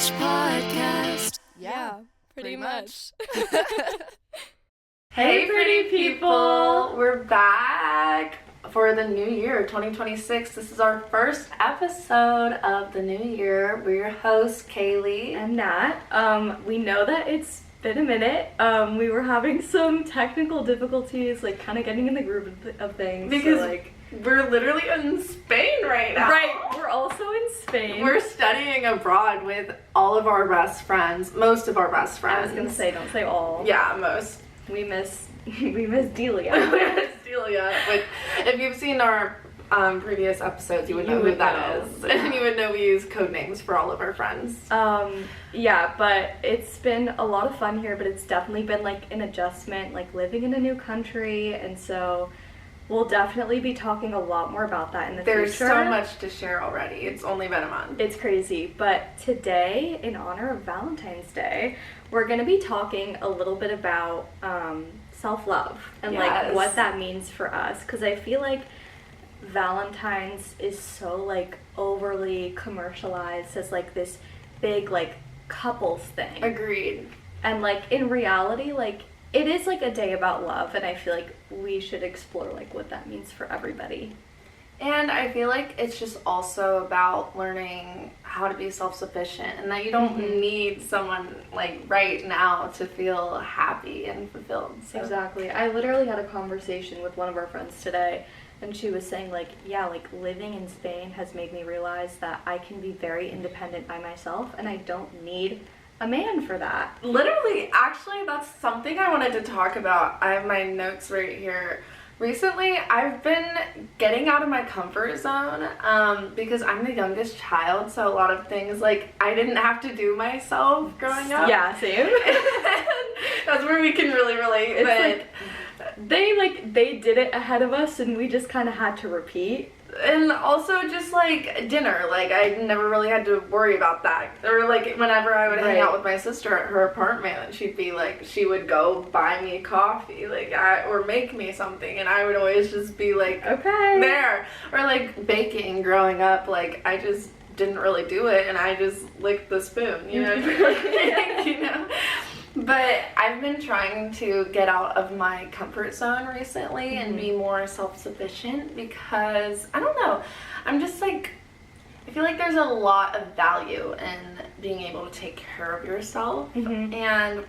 English podcast. Yeah, pretty much. Hey, pretty people! We're back for the new year, 2026. This is our first episode of the new year. We're your hosts, Kaylee and Nat. We know that it's been a minute. We were having some technical difficulties, like kind of getting in the groove of things. Because so, we're literally in Spain right now. Right, we're also in Spain. We're studying abroad with all of our best friends, most of our best friends. I was gonna say, don't say all. Yeah, most. We miss Delia. We miss Delia. But if you've seen our previous episodes, you would know who that is. And you would know we use code names for all of our friends. Yeah, but it's been a lot of fun here, but it's definitely been like an adjustment, like living in a new country, and so we'll definitely be talking a lot more about that in the future. There's so much to share already. It's only been a month. It's crazy. But today, in honor of Valentine's Day, we're going to be talking a little bit about self-love and like what that means for us. Because I feel like Valentine's is so like overly commercialized as like this big like couples thing. Agreed. And like in reality, like it is like a day about love, and I feel like we should explore like what that means for everybody. And I feel like it's just also about learning how to be self-sufficient, and that you don't need someone like right now to feel happy and fulfilled. So. Exactly. I literally had a conversation with one of our friends today, and she was saying like, yeah, like living in Spain has made me realize that I can be very independent by myself, and I don't need a man for that. Literally, actually, that's something I wanted to talk about. I have my notes right here. Recently, I've been getting out of my comfort zone because I'm the youngest child, so a lot of things like I didn't have to do myself growing up. Yeah, same. That's where we can really relate. It's but they did it ahead of us, and we just kind of had to repeat. And also just like dinner, like I never really had to worry about that. Or like whenever I would hang out with my sister at her apartment, she'd be like, she would go buy me coffee, like or make me something, and I would always just be like, okay, there. Or like baking growing up, like I just didn't really do it, and I just licked the spoon, you know. You know. But I've been trying to get out of my comfort zone recently and be more self-sufficient because, I don't know, I'm just like, I feel like there's a lot of value in being able to take care of yourself. And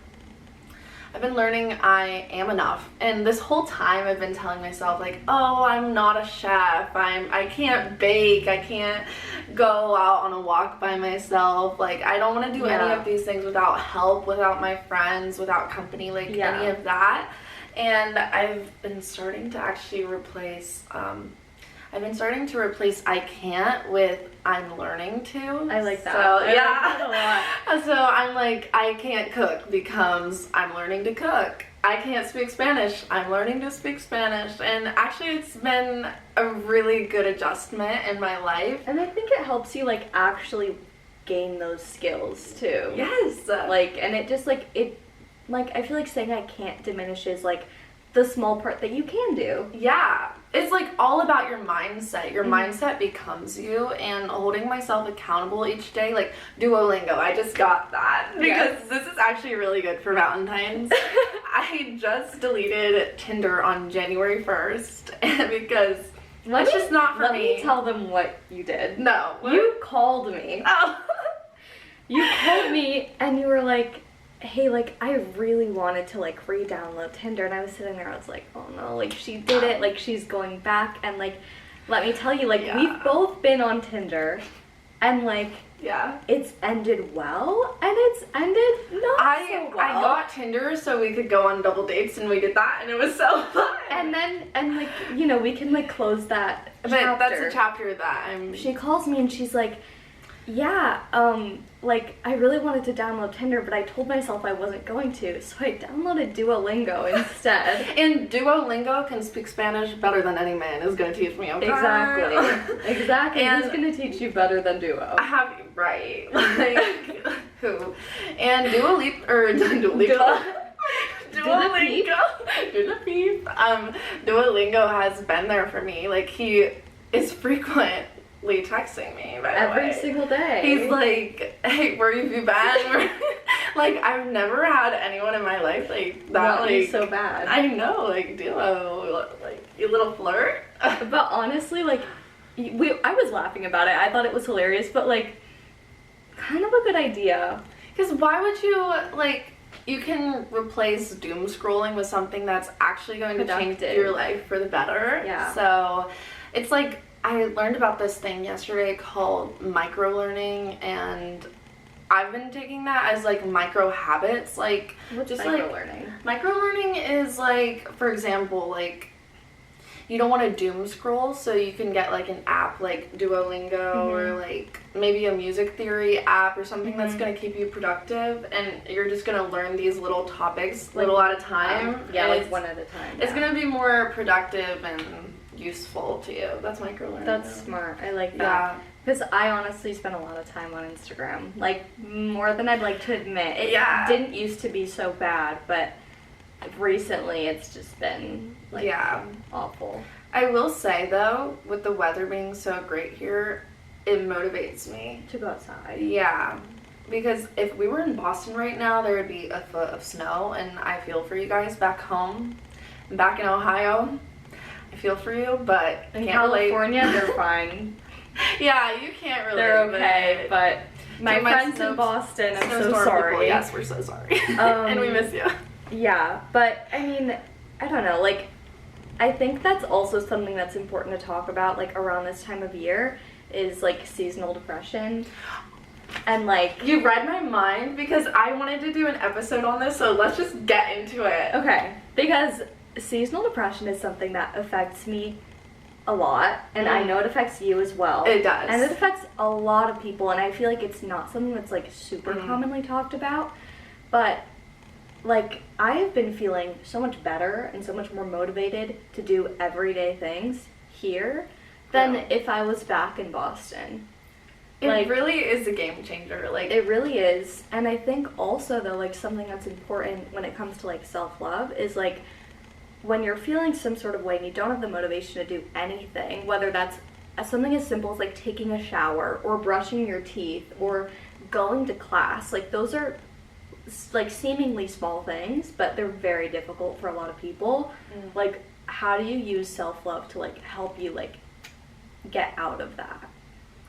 I've been learning I am enough. And this whole time I've been telling myself like, oh, I'm not a chef. I can't bake. I can't go out on a walk by myself. Like I don't want to do any of these things without help, without my friends, without company, like any of that. And I've been starting to actually replace I can't with I'm learning to. I like that. So, I like that a lot. So I'm like, I can't cook becomes I'm learning to cook. I can't speak Spanish. I'm learning to speak Spanish. And actually it's been a really good adjustment in my life. And I think it helps you like actually gain those skills too. Yes. Like, and it just like, I feel like saying I can't diminishes like the small part that you can do. Yeah. It's like all about your mindset. Your mindset becomes you, and holding myself accountable each day, like Duolingo. I just got that because this is actually really good for Valentine's. I just deleted Tinder on January 1st because it's just not for me. Let me tell them what you did. No. What? You called me. Oh. You called me and you were like, hey, like, I really wanted to, like, re-download Tinder, and I was sitting there, I was like, oh no, like, she did it, like, she's going back, and, like, let me tell you, like, we've both been on Tinder, and, like, it's ended well, and it's ended not so well. I got Tinder so we could go on double dates, and we did that, and it was so fun. And then, like, you know, we can, like, close that chapter. But that's a chapter that She calls me, and she's like, yeah, like, I really wanted to download Tinder, but I told myself I wasn't going to, so I downloaded Duolingo instead. And Duolingo can speak Spanish better than any man is going to teach me, okay? Exactly. And who's going to teach you better than Duo? Like, who? And Duolingo has been there for me. Like, he is frequently texting me, by the way. Every single day. He's like, hey, where have you been? Like, I've never had anyone in my life like that. Want like me so bad. I know, like, do a little flirt. But honestly, like, I was laughing about it. I thought it was hilarious, but like, kind of a good idea. Because why would you, like, you can replace doom scrolling with something that's actually going to change your life for the better. Yeah. So it's like, I learned about this thing yesterday called micro-learning, and I've been taking that as like micro habits. Like, what's just micro-learning? Like, micro-learning is like, for example, like, you don't want to doom scroll, so you can get like an app like Duolingo or like maybe a music theory app or something that's going to keep you productive, and you're just going to learn these little topics little at a time. Yeah, like one at a time. It's going to be more productive and useful to you. That's micro-learning. That's smart. I like that. Because I honestly spend a lot of time on Instagram. Like, more than I'd like to admit. It didn't used to be so bad, but recently it's just been, like, awful. I will say, though, with the weather being so great here, it motivates me. To go outside. Yeah. Because if we were in Boston right now, there would be a foot of snow, and I feel for you guys back home. Back in Ohio, I feel for you, but in California, they're fine. Yeah, you can't really. They're okay, but my friends in Boston, I'm so sorry. People, yes, we're so sorry. And we miss you. Yeah, but I mean, I don't know, like, I think that's also something that's important to talk about, like, around this time of year, is, like, seasonal depression. And, like... You read my mind, because I wanted to do an episode on this, so let's just get into it. Okay, because seasonal depression is something that affects me a lot, and I know it affects you as well. It does. And it affects a lot of people, and I feel like it's not something that's, like, super commonly talked about, but, like, I have been feeling so much better and so much more motivated to do everyday things here than if I was back in Boston. It like, really is a game changer. Like, it really is. And I think also, though, like, something that's important when it comes to, like, self-love is, like, when you're feeling some sort of way and you don't have the motivation to do anything, whether that's something as simple as, like, taking a shower or brushing your teeth or going to class, like, those are, like, seemingly small things, but they're very difficult for a lot of people. Like, how do you use self-love to, like, help you, like, get out of that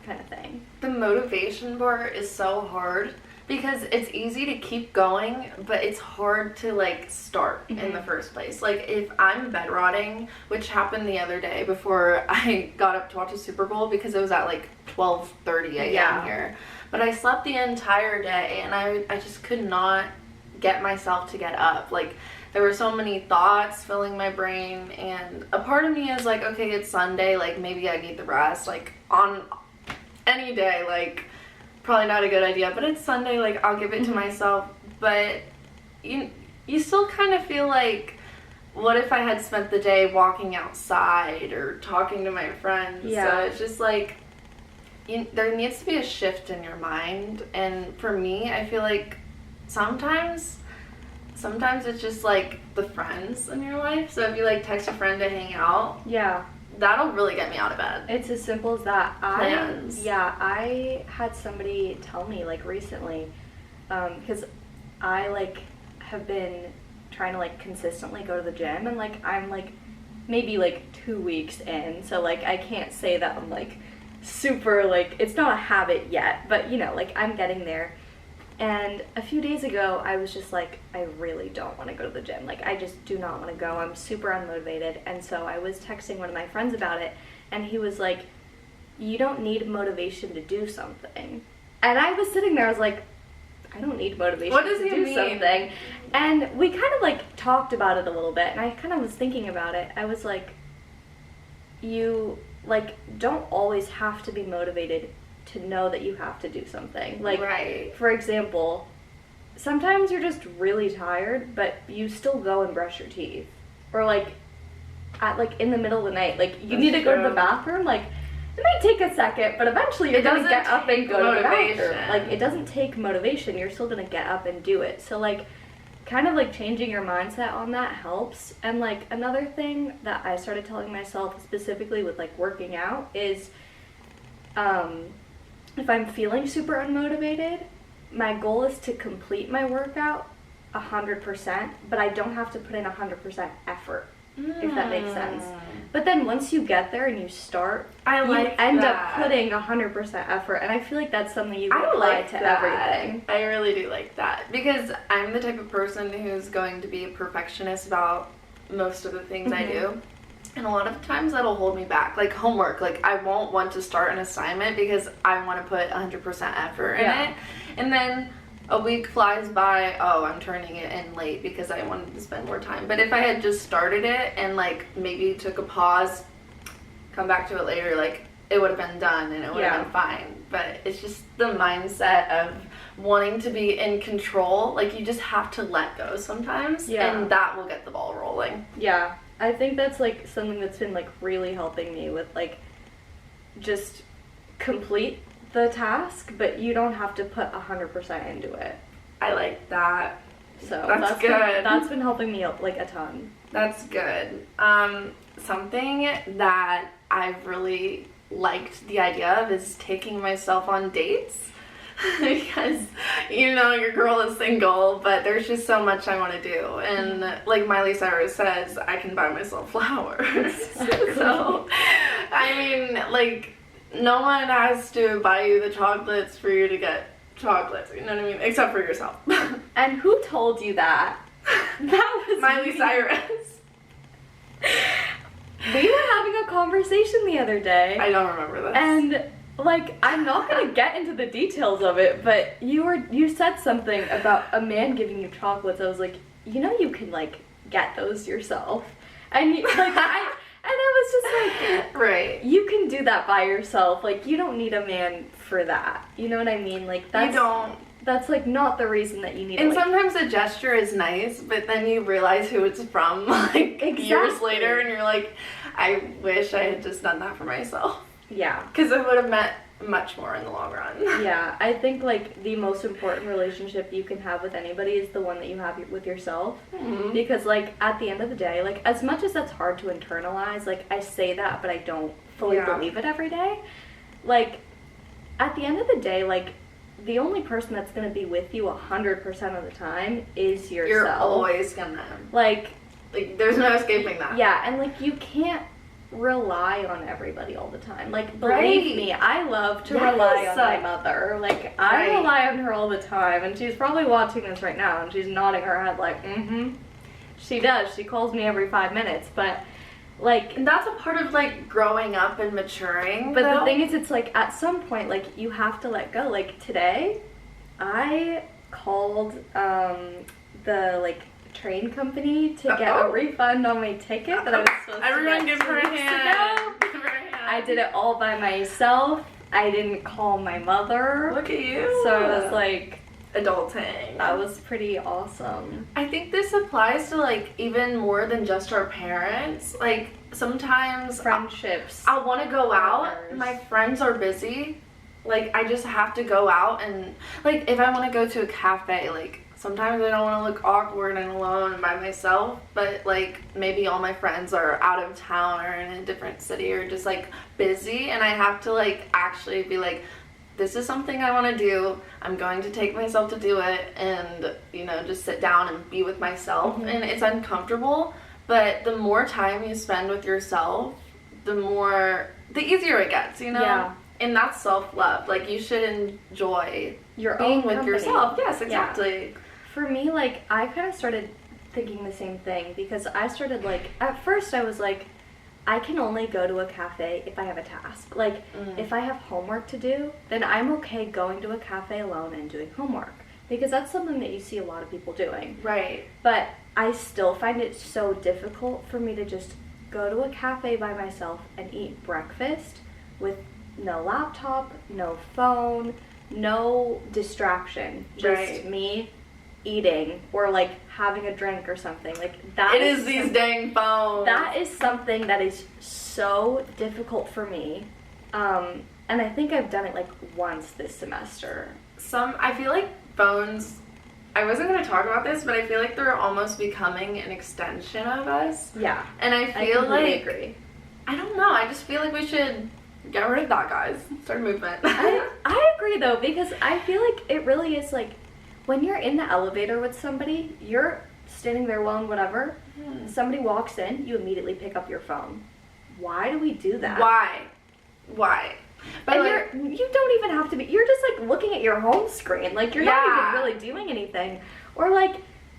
kind of thing? The motivation part is so hard because it's easy to keep going, but it's hard to, like, start in the first place. Like, if I'm bed rotting, which happened the other day before I got up to watch the Super Bowl because it was at, like, 12:30 a.m. here. But I slept the entire day, and I just could not get myself to get up. Like, there were so many thoughts filling my brain, and a part of me is like, okay, it's Sunday, like, maybe I need the rest. Like, on any day, like, probably not a good idea, but it's Sunday, like, I'll give it to myself. But you still kind of feel like, what if I had spent the day walking outside or talking to my friends? Yeah. So it's just like, there needs to be a shift in your mind, and for me, I feel like sometimes it's just like the friends in your life. So if you, like, text a friend to hang out, that'll really get me out of bed. It's as simple as that. Plans. I had somebody tell me, like, recently, because I, like, have been trying to, like, consistently go to the gym, and, like, I'm, like, maybe, like, 2 weeks in, so, like, I can't say that I'm, like, super, like, it's not a habit yet, but, you know, like, I'm getting there. And a few days ago, I was just like, I really don't want to go to the gym. Like, I just do not want to go. I'm super unmotivated. And so I was texting one of my friends about it, and he was like, you don't need motivation to do something. And I was sitting there, I was like, I don't need motivation to do something. And we kind of, like, talked about it a little bit, and I kind of was thinking about it. I was like, you, like, don't always have to be motivated to know that you have to do something. Like, for example, sometimes you're just really tired, but you still go and brush your teeth. Or, like, at, like, in the middle of the night, like, you need to go to the bathroom, like, it might take a second, but eventually you're going to get up and go to the bathroom. Like, it doesn't take motivation. You're still going to get up and do it. So, like, kind of, like, changing your mindset on that helps. And, like, another thing that I started telling myself, specifically with, like, working out, is, if I'm feeling super unmotivated, my goal is to complete my workout 100%, but I don't have to put in 100% effort, if that makes sense. But then once you get there and you start, you end up putting 100% effort, and I feel like that's something you can apply to everything. I really do like that, because I'm the type of person who's going to be a perfectionist about most of the things I do. And a lot of times that'll hold me back. Like homework, like I won't want to start an assignment because I want to put 100% effort in it. And then a week flies by, oh, I'm turning it in late because I wanted to spend more time. But if I had just started it and like maybe took a pause, come back to it later, like it would have been done and it would have been fine. But it's just the mindset of wanting to be in control. Like you just have to let go sometimes, and that will get the ball rolling. Yeah. I think that's like something that's been like really helping me with like just complete the task, but you don't have to put 100% into it. I like that. So that's good. That's been helping me like a ton. That's good. Something that I've really liked the idea of is taking myself on dates. Because, you know, your girl is single, but there's just so much I want to do. And like Miley Cyrus says, I can buy myself flowers. So, I mean, like, no one has to buy you the chocolates for you to get chocolates, you know what I mean? Except for yourself. And who told you that? That was Miley Cyrus. We were having a conversation the other day. I don't remember this. And like, I'm not gonna get into the details of it, but you said something about a man giving you chocolates. I was like, you know, you can like get those yourself, and I was just like, right, you can do that by yourself. Like, you don't need a man for that. You know what I mean? Like, that's, you don't. That's like not the reason that you need. And sometimes a gesture is nice, but then you realize who it's from like years later, and you're like, I wish I had just done that for myself. Yeah. Because it would have meant much more in the long run. Yeah, I think like the most important relationship you can have with anybody is the one that you have with yourself. Mm-hmm. Because like at the end of the day, like as much as that's hard to internalize, like I say that, but I don't fully believe it every day. Like at the end of the day, like the only person that's going to be with you 100% of the time is yourself. You're always gonna. Like there's no escaping that. Yeah, and like you can't rely on everybody all the time. Like, believe me, I love to rely on my mother. Like, I rely on her all the time, and she's probably watching this right now, and she's nodding her head like, She does. She calls me every 5 minutes, but, like... And that's a part of, like, growing up and maturing, But the thing is, it's, like, at some point, like, you have to let go. Like, today, I called, the, like, train company to get a refund on my ticket that I was supposed to Everyone get give her a hand. I did it all by myself. I didn't call my mother. Look at you. So I was like, adulting. That was pretty awesome. I think this applies to like even more than just our parents. Like sometimes friendships. I want to go out. My friends are busy. Like I just have to go out, and like if I want to go to a cafe, like sometimes I don't want to look awkward and alone and by myself, but like maybe all my friends are out of town or in a different city or just like busy, and I have to like actually be like, this is something I want to do. I'm going to take myself to do it, and you know, just sit down and be with myself. And it's uncomfortable, but the more time you spend with yourself, the easier it gets, you know? Yeah. And that's self-love. Like, you should enjoy your being own with company. yourself. Yes, exactly. Yeah. For me, like, I kind of started thinking the same thing, because I started, like, at first I was like, I can only go to a cafe if I have a task. Like, if I have homework to do, then I'm okay going to a cafe alone and doing homework, because that's something that you see a lot of people doing. Right. But I still find it so difficult for me to just go to a cafe by myself and eat breakfast with no laptop, no phone, no distraction, just me eating or like having a drink or something. Like that is these dang phones. That is something that is so difficult for me. And I think I've done it like once this semester. I feel like phones, I wasn't going to talk about this, but I feel like they're almost becoming an extension of us. Yeah. And I feel like agree. I don't know, I just feel like we should get rid of that, guys. Start a movement. I agree though, because I feel like it really is like when you're in the elevator with somebody, you're standing there alone, whatever. Somebody walks in, you immediately pick up your phone. Why do we do that? Why? But And like, you don't even have to be. You're just like looking at your home screen. Like you're not even really doing anything. Or like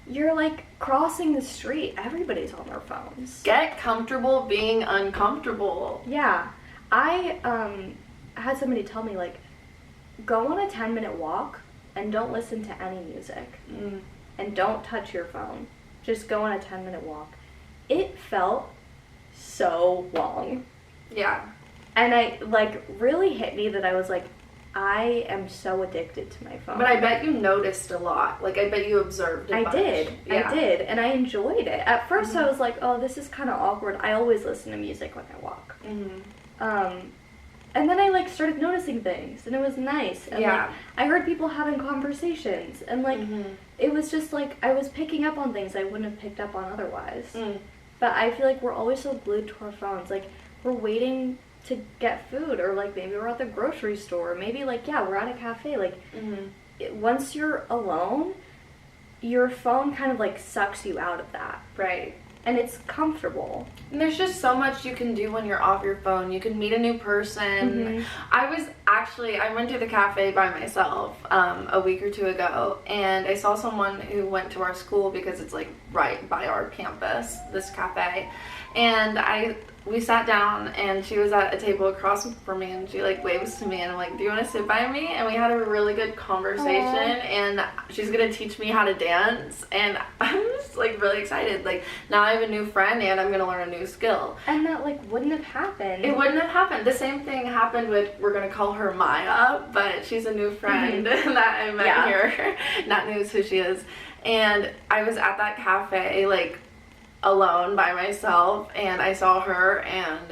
you're like crossing the street. Everybody's on their phones. get comfortable being uncomfortable. Yeah. I had somebody tell me like go on a 10-minute walk and don't listen to any music. And don't touch your phone. Just go on a 10-minute walk. It felt so long. Yeah. And I like really hit me that I was like, I am so addicted to my phone. But I bet you noticed a lot. Like, I bet you observed a bunch. I did. And I enjoyed it. At first I was like, oh, this is kind of awkward. I always listen to music when I walk. And then I like started noticing things and it was nice. And like I heard people having conversations and like it was just like I was picking up on things I wouldn't have picked up on otherwise. But I feel like we're always so glued to our phones. Like we're waiting to get food, or like maybe we're at the grocery store, or maybe like we're at a cafe. Like once you're alone, your phone kind of like sucks you out of that. Right. And it's comfortable. And there's just so much you can do when you're off your phone. You can meet a new person. I went to the cafe by myself a week or two ago, and I saw someone who went to our school because it's like right by our campus, this cafe. And we sat down and she was at a table across from me and she like waves to me and I'm like, do you want to sit by me? And we had a really good conversation. And she's gonna teach me how to dance and I'm just like really excited. Like now I have a new friend and I'm gonna learn a new skill. And that like wouldn't have happened. It wouldn't have happened. The same thing happened with, we're gonna call her Maya, but she's a new friend that I met here. Not knows who she is. And I was at that cafe like alone by myself and I saw her and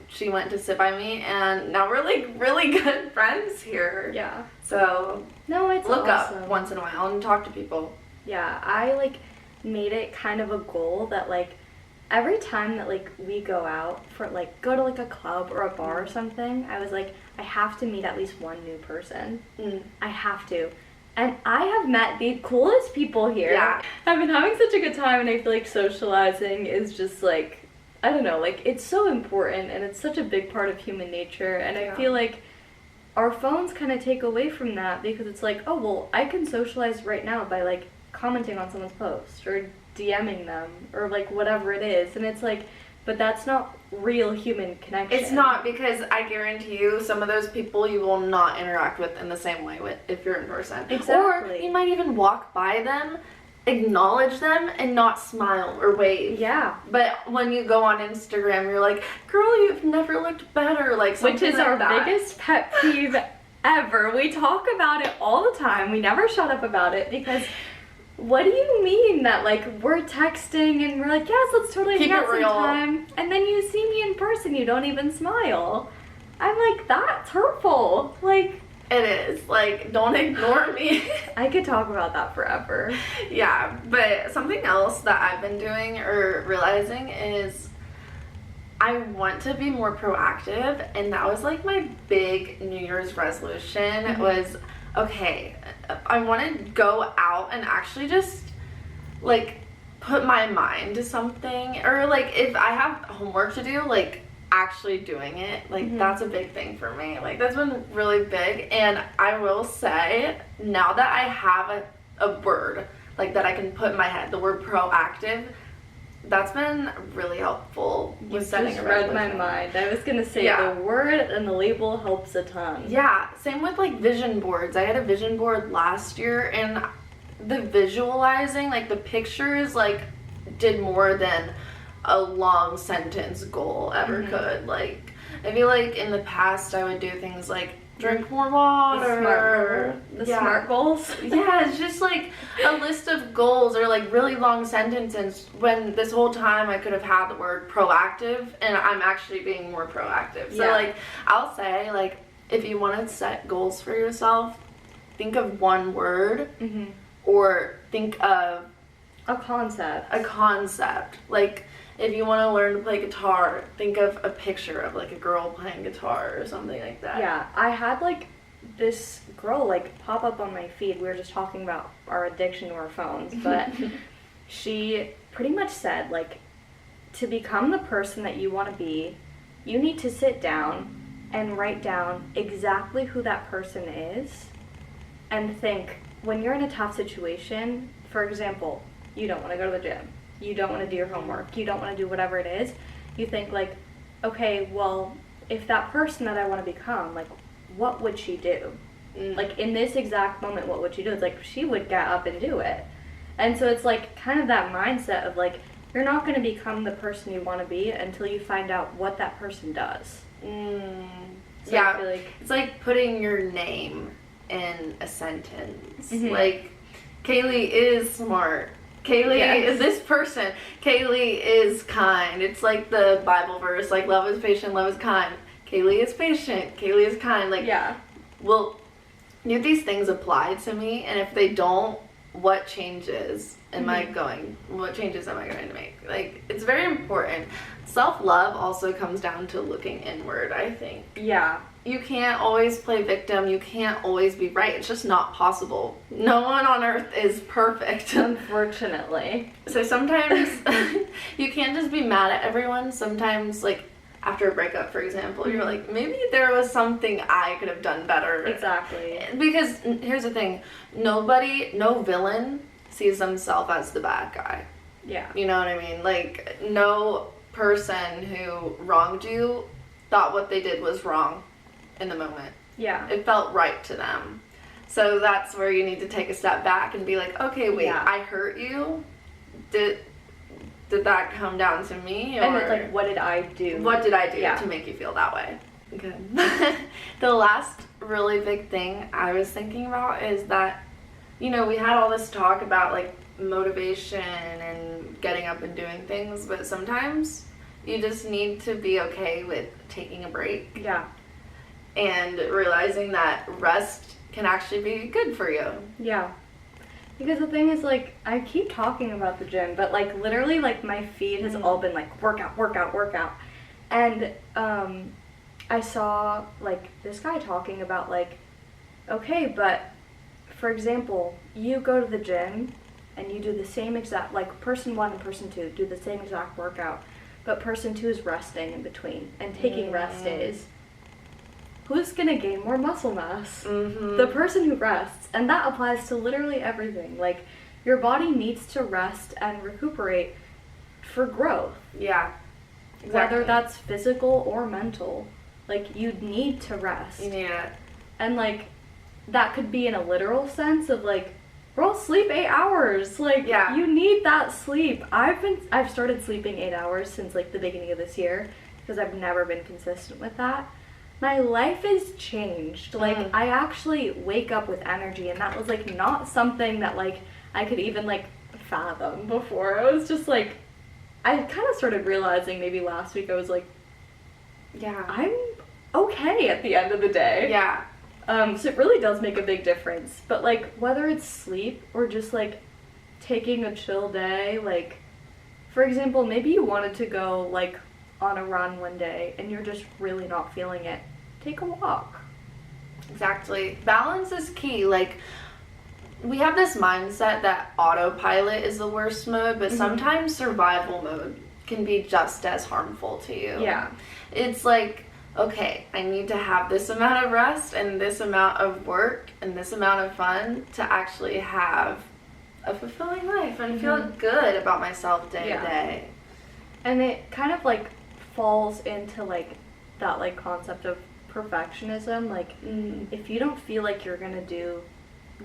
she went to sit by me and now we're like really good friends here. Yeah. So no, it's look awesome. up once in a while and talk to people. Yeah, I like made it kind of a goal that like every time that like we go out for like go to like a club or a bar or something, I was like I have to meet at least one new person. I have to. And I have met the coolest people here. Yeah. I've been having such a good time and I feel like socializing is just like, I don't know, like it's so important and it's such a big part of human nature. And I feel like our phones kind of take away from that because it's like, oh, well, I can socialize right now by like commenting on someone's post or DMing them or like whatever it is. And it's like, but that's not real human connection. It's not, because I guarantee you some of those people you will not interact with in the same way if you're in person. Exactly. Or you might even walk by them, acknowledge them, and not smile or wave. Yeah. But when you go on Instagram, you're like, girl, you've never looked better. Like something Which is like our that. biggest pet peeve ever. We talk about it all the time. We never shut up about it because what do you mean that like we're texting and we're like, yes, let's totally hang out sometime, and then you see me in person, you don't even smile? I'm like, that's hurtful. Like it is. Like, don't ignore me. I could talk about that forever. Yeah, but something else that I've been doing or realizing is I want to be more proactive, and that was like my big New Year's resolution was, okay, I want to go out and actually just like put my mind to something, or like if I have homework to do, like actually doing it. Like that's a big thing for me. Like that's been really big. And I will say now that I have a word like that I can put in my head, the word proactive, that's been really helpful with setting a resolution. Read my mind. I was gonna say the word and the label helps a ton. Yeah, same with like vision boards. I had a vision board last year, and the visualizing, like the pictures, like did more than a long sentence goal ever could. Like I feel like in the past I would do things like drink more water. The smart goals. Yeah, it's just like a list of goals or like really long sentences when this whole time I could have had the word proactive, and I'm actually being more proactive. So like I'll say, like, if you want to set goals for yourself, think of one word or think of a concept. Like if you want to learn to play guitar, think of a picture of like a girl playing guitar or something like that. Yeah, I had like this girl like pop up on my feed. We were just talking about our addiction to our phones, but she pretty much said like, to become the person that you want to be, you need to sit down and write down exactly who that person is and think, when you're in a tough situation, for example, you don't want to go to the gym, you don't want to do your homework, you don't want to do whatever it is, you think like, okay, well, if that person that I want to become, like, what would she do? Like, in this exact moment, what would she do? It's like, she would get up and do it. And so it's like kind of that mindset of like, you're not going to become the person you want to be until you find out what that person does. So yeah, I feel like it's like putting your name in a sentence. Mhm. Like, Kaylee is smart. Kaylee is this person. Kaylee is kind. It's like the Bible verse, like, love is patient, love is kind. Kaylee is patient. Kaylee is kind. Like, yeah. well, if these things apply to me, and if they don't, what changes am I going to make? Like, it's very important. Self-love also comes down to looking inward, I think. Yeah. You can't always play victim. You can't always be right. It's just not possible. No one on earth is perfect. Unfortunately. So sometimes you can't just be mad at everyone. Sometimes, like, after a breakup, for example, you're like, maybe there was something I could have done better. Exactly. Because here's the thing. No villain sees themselves as the bad guy. Yeah. You know what I mean? Like, no person who wronged you thought what they did was wrong in the moment. Yeah. It felt right to them. So that's where you need to take a step back and be like, okay, wait, Yeah. I hurt you? Did that come down to me? Or And it's like, what did I do? what did I do Yeah. to make you feel that way? Good. The last really big thing I was thinking about is that, you know, we had all this talk about like motivation and getting up and doing things, but sometimes you just need to be okay with taking a break. Yeah. And realizing that rest can actually be good for you. Yeah. Because the thing is, like, I keep talking about the gym, but, like, literally, like, my feed has all been, like, workout, workout, workout. And, I saw, like, this guy talking about, like, okay, but, for example, you go to the gym and you do the same exact, like, person 1 and person 2 do the same exact workout, but person 2 is resting in between and taking rest days. Who's gonna gain more muscle mass? The person who rests. And that applies to literally everything. Like, your body needs to rest and recuperate for growth. Yeah. Exactly. Whether that's physical or mental. Like, you need to rest. Yeah. And, like, that could be in a literal sense of, like, girl, sleep 8 hours. Like, Yeah. you need that sleep. I've started sleeping 8 hours since, like, the beginning of this year because I've never been consistent with that. My life has changed. Like, I actually wake up with energy, and that was, like, not something that, like, I could even, like, fathom before. I was just, like, I kind of started realizing maybe last week, I was like, Yeah. I'm okay at the end of the day. Yeah. So it really does make a big difference. But, like, whether it's sleep or just, like, taking a chill day, like, for example, maybe you wanted to go, like, on a run one day and you're just really not feeling it, take a walk. Exactly. Balance is key. Like, we have this mindset that autopilot is the worst mode, but sometimes survival mode can be just as harmful to you. Yeah. It's like, okay, I need to have this amount of rest and this amount of work and this amount of fun to actually have a fulfilling life and feel good about myself day to day. And it kind of, like, falls into, like, that, like, concept of perfectionism. Like, if you don't feel like you're gonna do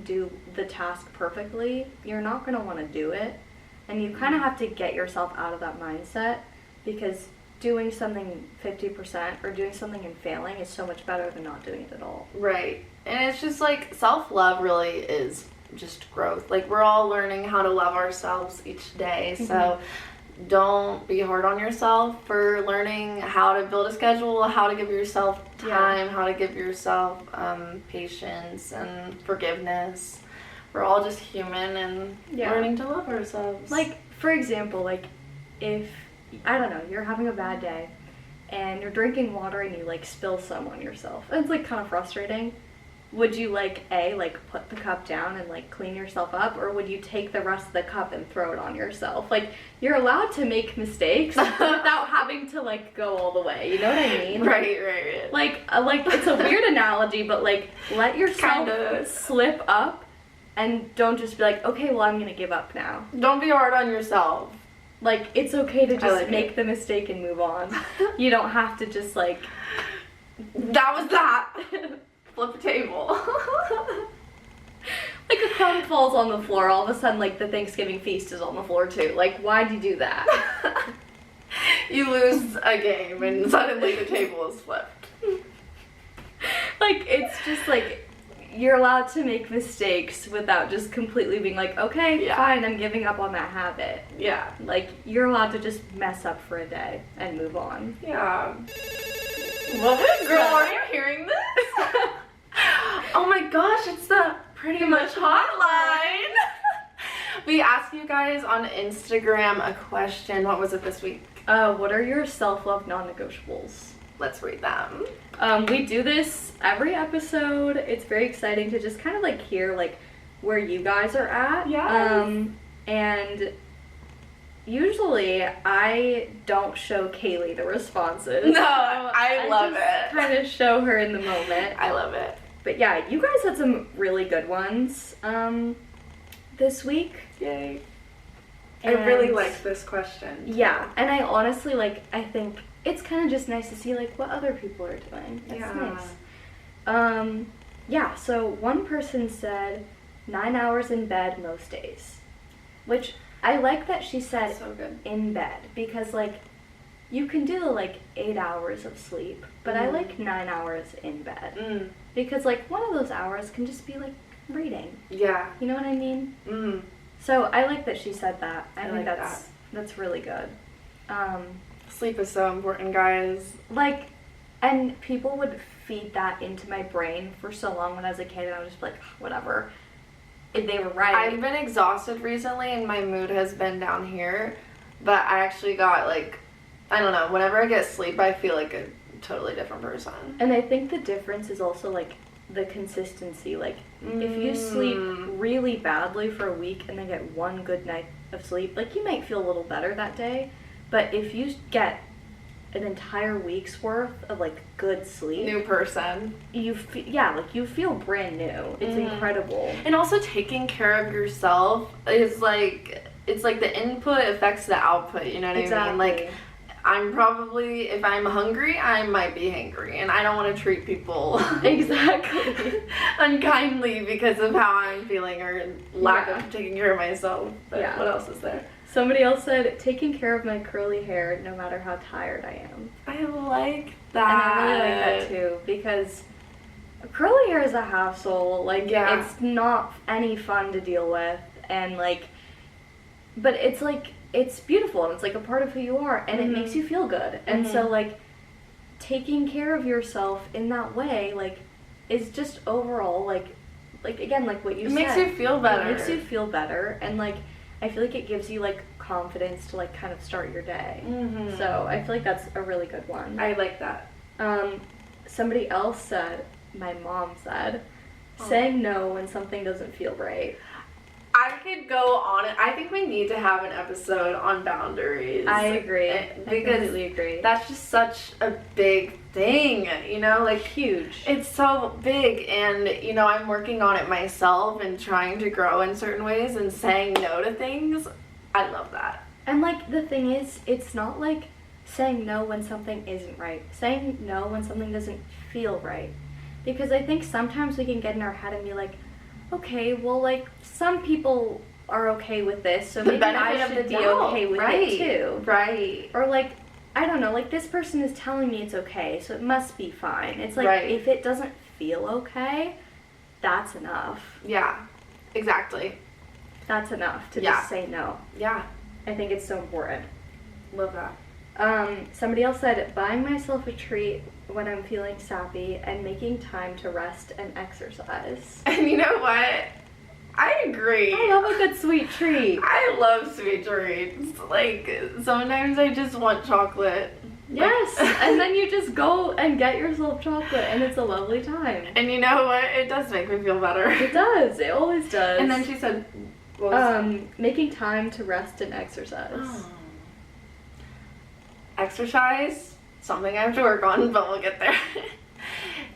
the task perfectly, you're not gonna want to do it. And you kind of have to get yourself out of that mindset, because doing something 50% or doing something and failing is so much better than not doing it at all. Right. And it's just like, self-love really is just growth. Like, we're all learning how to love ourselves each day. So don't be hard on yourself for learning how to build a schedule, how to give yourself time, how to give yourself patience and forgiveness. We're all just human and learning to love ourselves. Like, for example, like, if I don't know, you're having a bad day and you're drinking water and you like spill some on yourself. And it's like kind of frustrating. Would you like put the cup down and like clean yourself up, or would you take the rest of the cup and throw it on yourself? Like, you're allowed to make mistakes without having to like go all the way. You know what I mean? Right. Like it's a weird analogy, but like let yourself slip up and don't just be like, okay, well, I'm gonna give up now. Don't be hard on yourself. Like, it's okay to just make the mistake and move on. You don't have to just like, that was that. Flip a table. Like a crumb falls on the floor, all of a sudden like the Thanksgiving feast is on the floor too. Like, why'd you do that? You lose a game and suddenly the table is flipped. Like, it's just like, you're allowed to make mistakes without just completely being like, okay, fine, I'm giving up on that habit. Yeah. Like, you're allowed to just mess up for a day and move on. Yeah. What was girl, are you hearing this? Oh my gosh, it's the Pretty Much Hotline. We asked you guys on Instagram a question. What was it this week? What are your self-love non-negotiables? Let's read them. We do this every episode. It's very exciting to just kind of like hear like where you guys are at. Yes. And usually I don't show Kaylee the responses. No, I love it. Kind of show her in the moment. I love it. But yeah, you guys had some really good ones this week. Yay. And I really like this question. Yeah, and I honestly I think it's kind of just nice to see like what other people are doing. That's nice. Yeah, so one person said 9 hours in bed most days, which I like that she said so good. In bed, because like you can do like 8 hours of sleep, but I like 9 hours in bed because like one of those hours can just be like reading. Yeah. You know what I mean? So I like that she said that. I think like that's really good. Sleep is so important, guys. Like, and people would feed that into my brain for so long when I was a kid, and I was just like, whatever. If they were right. I've been exhausted recently, and my mood has been down here, but I actually got like, I don't know, whenever I get sleep, I feel like a totally different person. And I think the difference is also like the consistency. Like, if you sleep really badly for a week and then get one good night of sleep, like you might feel a little better that day, but if you get an entire week's worth of like good sleep, new person, you feel brand new. It's incredible. And also taking care of yourself is like, it's like the input affects the output, you know what I mean? Like, I'm probably, if I'm hungry, I might be hangry, and I don't want to treat people exactly unkindly because of how I'm feeling or lack of taking care of myself. But what else is there? Somebody else said, taking care of my curly hair no matter how tired I am. I like that. And I really like that too, because curly hair is a hassle. Like, it's not any fun to deal with, and like, but it's like, it's beautiful and it's like a part of who you are, and it makes you feel good. And so like taking care of yourself in that way like is just overall like again like what you said. It makes you feel better. It makes you feel better, and like I feel like it gives you like confidence to like kind of start your day. So I feel like that's a really good one. I like that. Somebody else said, my mom said, saying no when something doesn't feel right. I could go on it. I think we need to have an episode on boundaries. I agree. Because I completely agree. That's just such a big thing, you know? Like, huge. It's so big, and, you know, I'm working on it myself and trying to grow in certain ways and saying no to things. I love that. And, like, the thing is, it's not like saying no when something isn't right. Saying no when something doesn't feel right. Because I think sometimes we can get in our head and be like, okay, well, like, some people are okay with this, so maybe I should be okay with it too. Right. Or, like, I don't know, like, this person is telling me it's okay, so it must be fine. It's like, if it doesn't feel okay, that's enough. Yeah, exactly. That's enough to just say no. Yeah. I think it's so important. Love that. Somebody else said, buying myself a treat when I'm feeling sappy and making time to rest and exercise. And you know what? I agree. I love a good sweet treat. I love sweet treats. Like, sometimes I just want chocolate. Yes, and then you just go and get yourself chocolate, and it's a lovely time. And you know what? It does make me feel better. It does. It always does. And then she said, what was making time to rest and exercise. Oh. Exercise, something I have to work on, but we'll get there.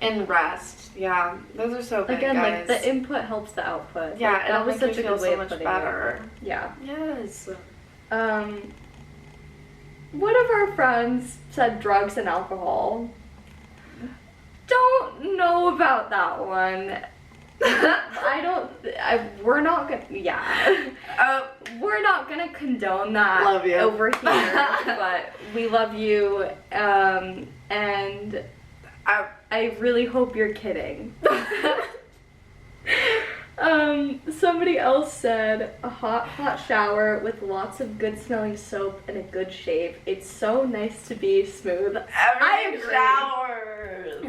And rest. Yeah, those are so good, Again, guys. like, the input helps the output. Yeah, like, that was such a good way so of much putting better. it. Yeah. Yes. One of our friends said drugs and alcohol. Don't know about that one. We're not gonna condone that Love you. over here, but we love you, and I really hope you're kidding. Somebody else said a hot shower with lots of good smelling soap and a good shave. It's so nice to be smooth.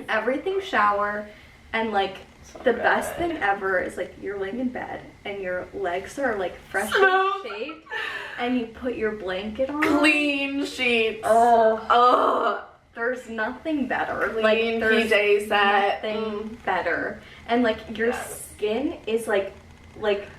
Everything shower, and like So the good. best thing ever is like you're laying in bed and your legs are like freshly Smooth. shaved, and you put your blanket on. Clean sheets. Oh, there's nothing better. Clean like there's PJ set. nothing better, and like your skin is like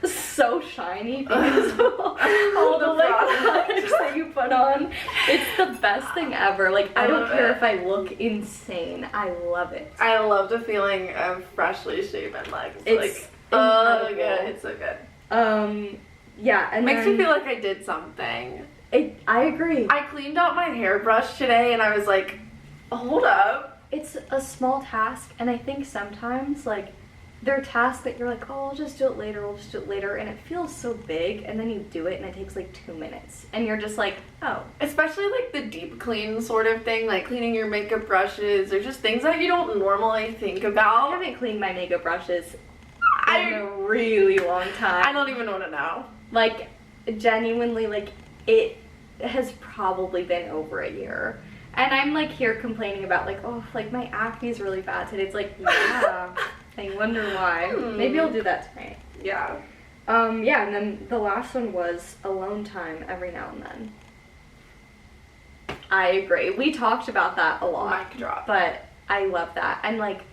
so shiny because of all the like products that you put on. It's the best thing ever. Like I don't love care it. if I look insane. I love it. I love the feeling of freshly shaven legs. It's oh, incredible. good. It's so good. Yeah, and Makes then me feel like I did something. I agree. I cleaned out my hairbrush today and I was like, hold up. It's a small task, and I think sometimes like there are tasks that you're like, oh, I'll just do it later, and it feels so big, and then you do it and it takes like 2 minutes, and you're just like, oh. Especially like the deep clean sort of thing, like cleaning your makeup brushes, or just things that you don't normally think I about. haven't cleaned my makeup brushes in I a really long time. don't even want to know. Like, genuinely, like, it has probably been over a year. And I'm like here complaining about like, oh, like my acne is really bad today. It's like, yeah, I wonder why. Maybe I'll do that tonight. Yeah. Yeah, and then the last one was alone time every now and then. I agree. We talked about that a lot. Mic drop. But I love that. And like,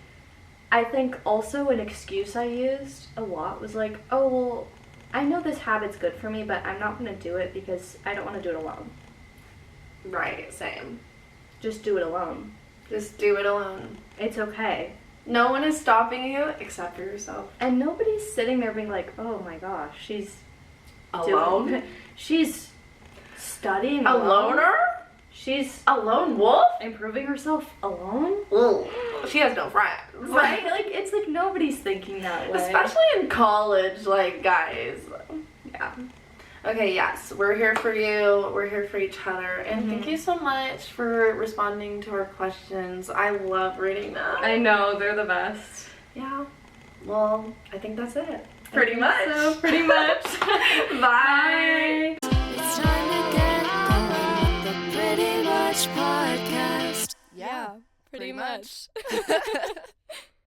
I think also an excuse I used a lot was like, oh, well, I know this habit's good for me, but I'm not going to do it because I don't want to do it alone. Right, same. Just do it alone. Just do it alone. It's okay. No one is stopping you except for yourself. And nobody's sitting there being like, oh my gosh, she's Alone? She's studying A alone. loner? She's A lone wolf? improving herself alone. She has no friends. Right? Like, it's like nobody's thinking that way. Especially in college, like, guys. Yeah. Okay, yes, we're here for you. We're here for each other. And thank you so much for responding to our questions. I love reading them. I know, they're the best. Yeah. Well, I think that's it. Pretty much. So, pretty much. Bye. It's time to get going with the Pretty Much Podcast. Yeah, pretty much.